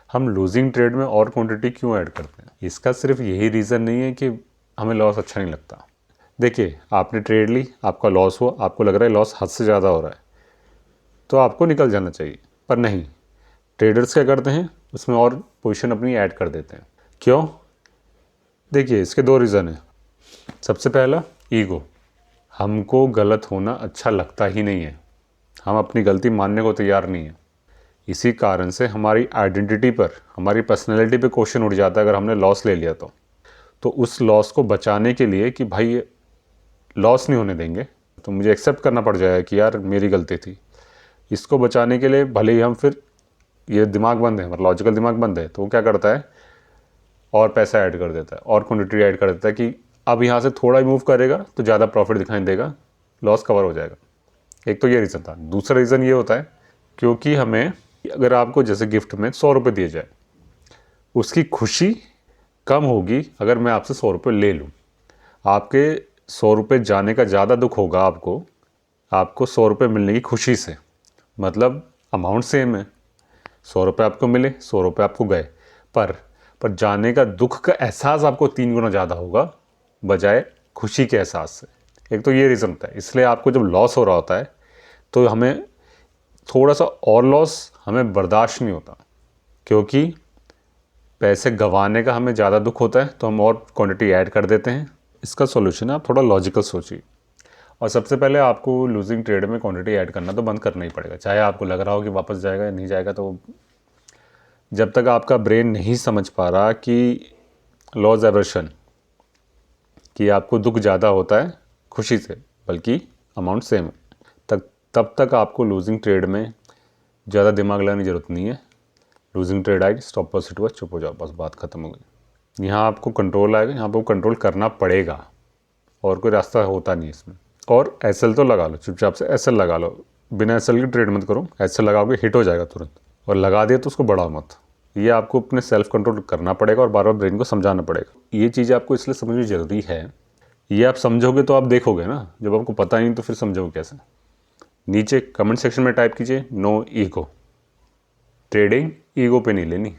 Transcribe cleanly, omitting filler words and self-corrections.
हम losing trade में और क्वांटिटी क्यों ऐड करते हैं? इसका सिर्फ यही रीज़न नहीं है कि हमें लॉस अच्छा नहीं लगता। देखिए, आपने ट्रेड ली, आपका लॉस हुआ, आपको लग रहा है लॉस हद से ज़्यादा हो रहा है, तो आपको निकल जाना चाहिए। पर नहीं, ट्रेडर्स क्या करते हैं, उसमें और पोजीशन अपनी ऐड कर देते हैं। क्यों? देखिए, इसके दो रीज़न हैं। सबसे पहला, ईगो। हमको गलत होना अच्छा लगता ही नहीं है, हम अपनी गलती मानने को तैयार नहीं है। इसी कारण से हमारी आइडेंटिटी पर, हमारी पर्सनैलिटी पे क्वेश्चन उठ जाता है अगर हमने लॉस ले लिया तो उस लॉस को बचाने के लिए कि भाई ये लॉस नहीं होने देंगे, तो मुझे एक्सेप्ट करना पड़ जाएगा कि यार मेरी गलती थी। इसको बचाने के लिए भले ही हम फिर, ये दिमाग बंद है, मतलब लॉजिकल दिमाग बंद है, तो वो क्या करता है, और पैसा ऐड कर देता है और क्वान्टिटी ऐड कर देता है कि अब यहाँ से थोड़ा ही मूव करेगा तो ज़्यादा प्रॉफिट दिखाई देगा, लॉस कवर हो जाएगा। एक तो ये रीज़न था। दूसरा रीज़न ये होता है क्योंकि हमें, अगर आपको जैसे गिफ्ट में 100 रुपये दिए जाए, उसकी खुशी कम होगी अगर मैं आपसे 100 रुपये ले लूँ। आपके 100 रुपये जाने का ज़्यादा दुख होगा आपको 100 रुपये मिलने की खुशी से। मतलब अमाउंट सेम है, 100 रुपये आपको मिले, 100 रुपये आपको गए, पर जाने का दुख का एहसास आपको 3 गुना ज़्यादा होगा बजाय खुशी के एहसास से। एक तो ये रीज़न होता है। इसलिए आपको जब लॉस हो रहा होता है तो हमें थोड़ा सा और लॉस हमें बर्दाश्त नहीं होता, क्योंकि पैसे गंवाने का हमें ज़्यादा दुख होता है, तो हम और क्वांटिटी ऐड कर देते हैं। इसका सॉल्यूशन है, आप थोड़ा लॉजिकल सोचिए। और सबसे पहले आपको लूजिंग ट्रेड में क्वांटिटी ऐड करना तो बंद करना ही पड़ेगा, चाहे आपको लग रहा हो कि वापस जाएगा या नहीं जाएगा। तो जब तक आपका ब्रेन नहीं समझ पा रहा कि लॉज एवर्शन, कि आपको दुख ज़्यादा होता है खुशी से, बल्कि अमाउंट सेम है, तब तक आपको लूजिंग ट्रेड में ज़्यादा दिमाग लगाने की ज़रूरत नहीं है। लूजिंग ट्रेड आई, स्टॉप लॉस हिट हुआ, चुप हो जाओ, बस बात ख़त्म हो गई। यहाँ आपको कंट्रोल आएगा, यहाँ पर कंट्रोल करना पड़ेगा और कोई रास्ता होता नहीं इसमें। और एसएल तो लगा लो, चुपचाप से एसएल लगा लो, बिना एसएल की ट्रेड मत करो। एसएल लगाओगे हिट हो जाएगा तुरंत, और लगा दिया तो उसको बढ़ाओ मत। ये आपको अपने सेल्फ कंट्रोल करना पड़ेगा और बार बार ब्रेन को समझाना पड़ेगा। ये चीज़ आपको इसलिए समझनी ज़रूरी है, ये आप समझोगे तो आप देखोगे ना, जब आपको पता नहीं तो फिर समझोगे कैसे। नीचे कमेंट सेक्शन में टाइप कीजिए, नो ईगो। ट्रेडिंग ईगो पे नहीं लेनी।